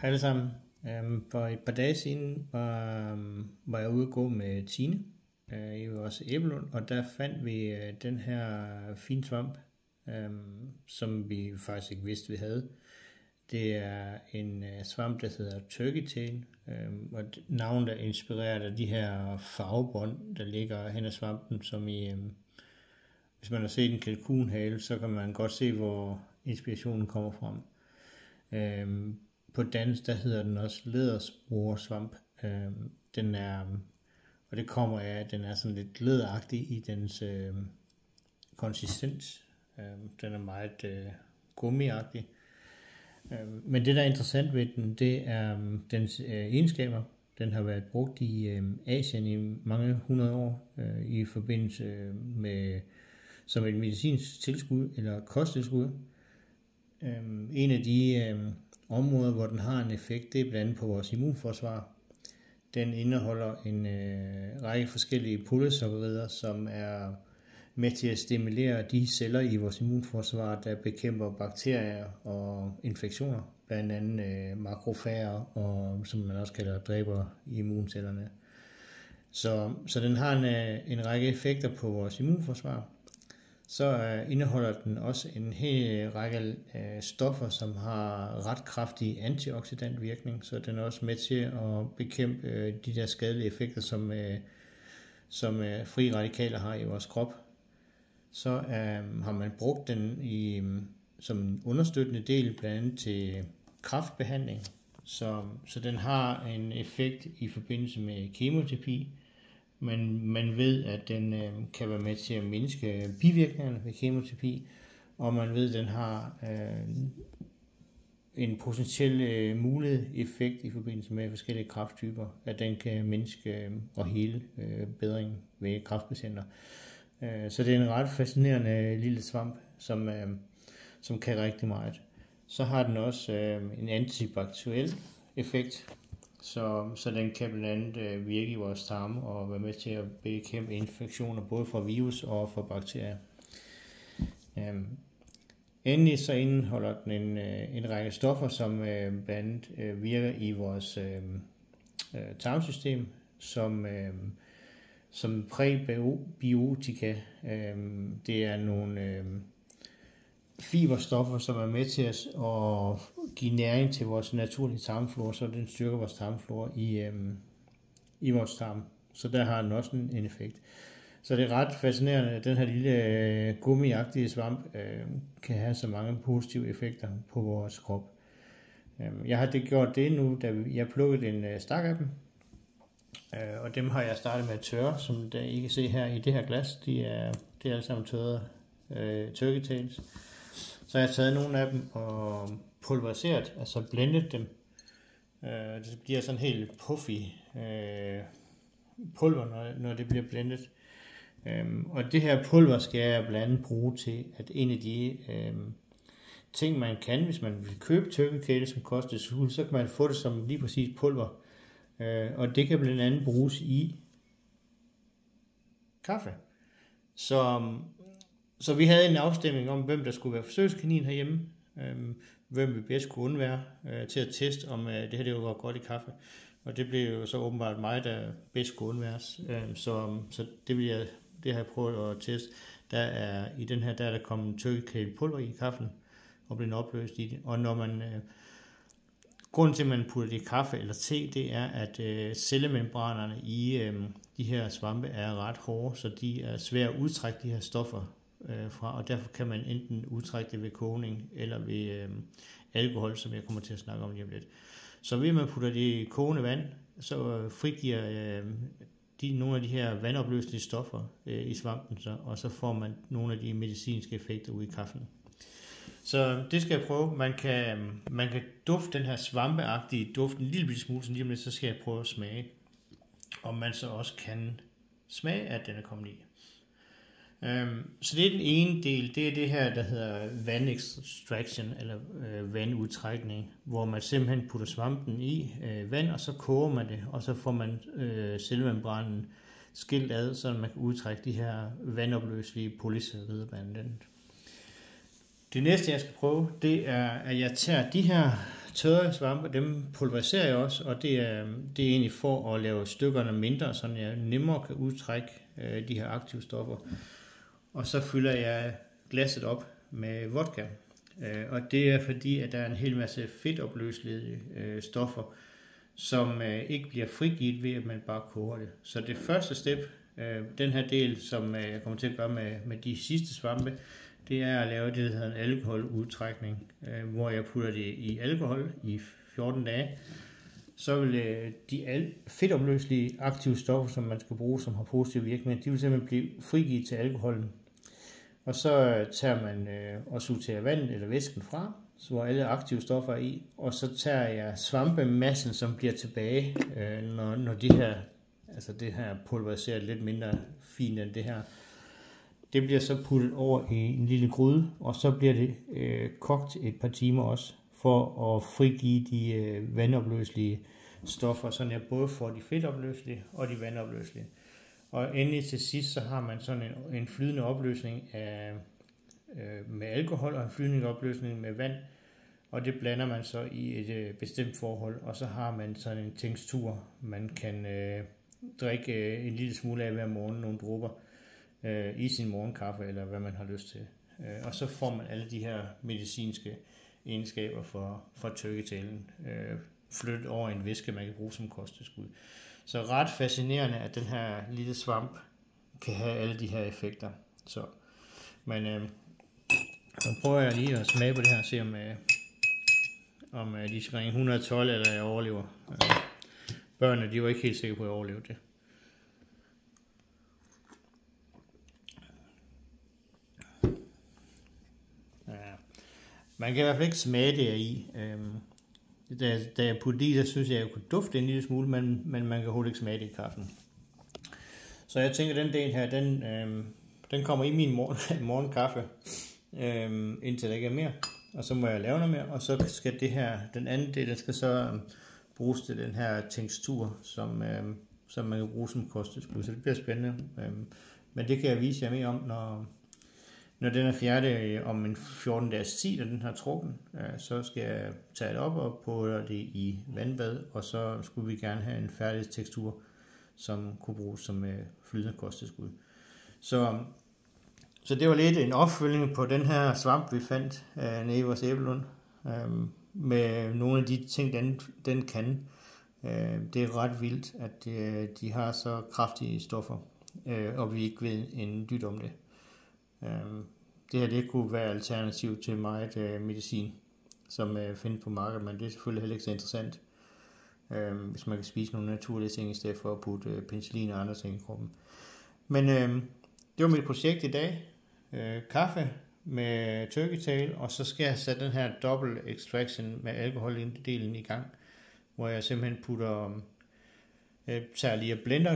Hej alle sammen. For et par dage siden var jeg ude at gå med Tine i vores æblelund, og der fandt vi den her fine svamp, som vi faktisk ikke vidste, vi havde. Det er en svamp, der hedder turkeytail, og navnet er inspireret af de her farvebånd, der ligger hen ad svampen, som i, hvis man har set en kalkunhale, så kan man godt se, hvor inspirationen kommer frem. På dansk, der hedder den også lædersporesvamp. Den er, og det kommer af, at den er sådan lidt læderagtig i dens konsistens. Den er meget gummiagtig. Men det, der er interessant ved den, det er dens egenskaber. Den har været brugt i Asien i mange hundrede år i forbindelse med som et medicinsk tilskud eller kosttilskud. En af de områder, hvor den har en effekt, det er blandt andet på vores immunforsvar. Den indeholder en række forskellige polysakkarider, som er med til at stimulere de celler i vores immunforsvar, der bekæmper bakterier og infektioner, blandt andet makrofager, og som man også kalder dræber immuncellerne. Så den har en række effekter på vores immunforsvar. Så indeholder den også en hel række stoffer, som har ret kraftig antioxidantvirkning, så den er også med til at bekæmpe de der skadelige effekter, som frie radikaler har i vores krop. Så har man brugt den som en understøttende del, blandt andet til kræftbehandling, så den har en effekt i forbindelse med kemoterapi. Men man ved, at den kan være med til at mindske bivirkningerne ved kemoterapi, og man ved, at den har en potentiel mulig effekt i forbindelse med forskellige kræfttyper, at den kan mindske og hele bedring ved kræftpatienter. Så det er en ret fascinerende lille svamp, som kan rigtig meget. Så har den også en antibakteriel effekt, så den kan blandt andet virke i vores tarme og være med til at bekæmpe infektioner både fra virus og fra bakterier. Endelig så indeholder den en række stoffer, som blandt andet virker i vores tarmsystem, som præbiotika. Det er nogle fiberstoffer, som er med til at give næring til vores naturlige tarmflora, så den styrker vores tarmflora i vores tarm. Så der har den også en effekt. Så det er ret fascinerende, at den her lille gummiagtige svamp kan have så mange positive effekter på vores krop. Jeg har gjort det nu, da jeg plukkede en stak af dem, og dem har jeg startet med at tørre, som I kan se her i det her glas. Det er alle sammen tørrede turkeytails. Så jeg har taget nogle af dem og pulveriseret, altså blendet dem. Det bliver sådan helt puffy pulver, når det bliver blendet. Og det her pulver skal jeg blandt andet bruge til, at en af de ting, man kan, hvis man vil købe turkeytails, som koster skuld, så kan man få det som lige præcis pulver. Og det kan blandt andet bruges i kaffe. Så vi havde en afstemning om, hvem der skulle være forsøgskanin herhjemme, hvem vi bedst kunne undvære til at teste, om det her det var godt i kaffe. Og det blev jo så åbenbart mig, der bedst kunne undværes. Så det har jeg prøvet at teste. I den her, der er der kommet turkeytail pulver i kaffen, og blev opløst i det. Og når man grunden til, at man putter det i kaffe eller te, det er, at cellemembranerne i de her svampe er ret hårde, så de er svære at udtrække de her stoffer fra, og derfor kan man enten udtrække det ved kogning eller ved alkohol, som jeg kommer til at snakke om lige om lidt. Så ved man putter det i kogende vand, så frigiver nogle af de her vandopløselige stoffer i svampen, og så får man nogle af de medicinske effekter ud i kaffen. Så det skal jeg prøve. Man kan dufte den her svampeagtige duft en lille smule, så lige om lidt, så skal jeg prøve at smage, om man så også kan smage, at den er kommet i. Så det er den ene del, det er det her, der hedder vandextraction, eller vandudtrækning, hvor man simpelthen putter svampen i vand, og så koger man det, og så får man cellemembranen skilt ad, så man kan udtrække de her vandopløselige polysakkarider blandt andet. Det næste, jeg skal prøve, det er, at jeg tager de her tørre svampe, dem pulveriserer jeg også, og det er egentlig for at lave stykkerne mindre, så jeg nemmere kan udtrække de her aktive stoffer. Og så fylder jeg glasset op med vodka. Og det er fordi, at der er en hel masse fedtopløselige stoffer, som ikke bliver frigivet ved, at man bare koger det. Så det første step, den her del, som jeg kommer til at gøre med de sidste svampe, det er at lave det, der hedder en alkoholudtrækning, hvor jeg putter det i alkohol i 14 dage. Så vil de fedtopløselige aktive stoffer, som man skal bruge, som har positiv virkning, de vil simpelthen blive frigivet til alkoholen. Og så tager man og sorterer vandet eller væsken fra, hvor alle aktive stoffer er i, og så tager jeg svampemassen, som bliver tilbage, når det her pulveriseret lidt mindre fint end det her. Det bliver så puttet over i en lille gryde, og så bliver det kogt et par timer også, for at frigive de vandopløselige stoffer, så jeg både får de fedtopløselige og de vandopløselige. Og endelig til sidst, så har man sådan en flydende opløsning med alkohol og en flydende opløsning med vand, og det blander man så i et bestemt forhold, og så har man sådan en tekstur, man kan drikke en lille smule af hver morgen, nogle dråber i sin morgenkaffe, eller hvad man har lyst til. Og så får man alle de her medicinske egenskaber for tørketalen flyttet over en væske, man kan bruge som kosttilskud. Så ret fascinerende, at den her lille svamp kan have alle de her effekter. Men prøver jeg lige at smage på det her og se, om de skal ringe 112, eller jeg overlever. Børnene, de var ikke helt sikre på, at jeg overlevede det. Man kan i hvert fald ikke smage det i. Da jeg puttede i, der synes jeg kunne dufte en lille smule, men man kan overhovedet ikke smage det i kaffen. Så jeg tænker, den del her, den kommer i min morgenkaffe, indtil der ikke er mere. Og så må jeg lave noget mere, og så skal det her, den anden del, den skal så bruges til den her tekstur, som man kan bruge som kosttilskud. Så det bliver spændende. Men det kan jeg vise jer mere om, når den er færdig om en 14 dages tid, og den har trukken, så skal jeg tage det op og putte det i vandbad, og så skulle vi gerne have en færdig tekstur, som kunne bruges som flydende kosttilskud. Så det var lidt en opfølgning på den her svamp, vi fandt nede i vores æblelund, med nogle af de ting, den kan. Det er ret vildt, at de har så kraftige stoffer, og vi ikke ved en dyt om det. Det her, det kunne være alternativ til meget medicin, som findes på markedet, men det er selvfølgelig heller ikke så interessant, hvis man kan spise nogle naturlige ting i stedet for at putte penicillin og andre ting i kroppen. Men det var mit projekt i dag. Kaffe med turkey-tail, og så skal jeg sætte den her double extraction med alkoholdelen i gang, hvor jeg simpelthen tager lige og blender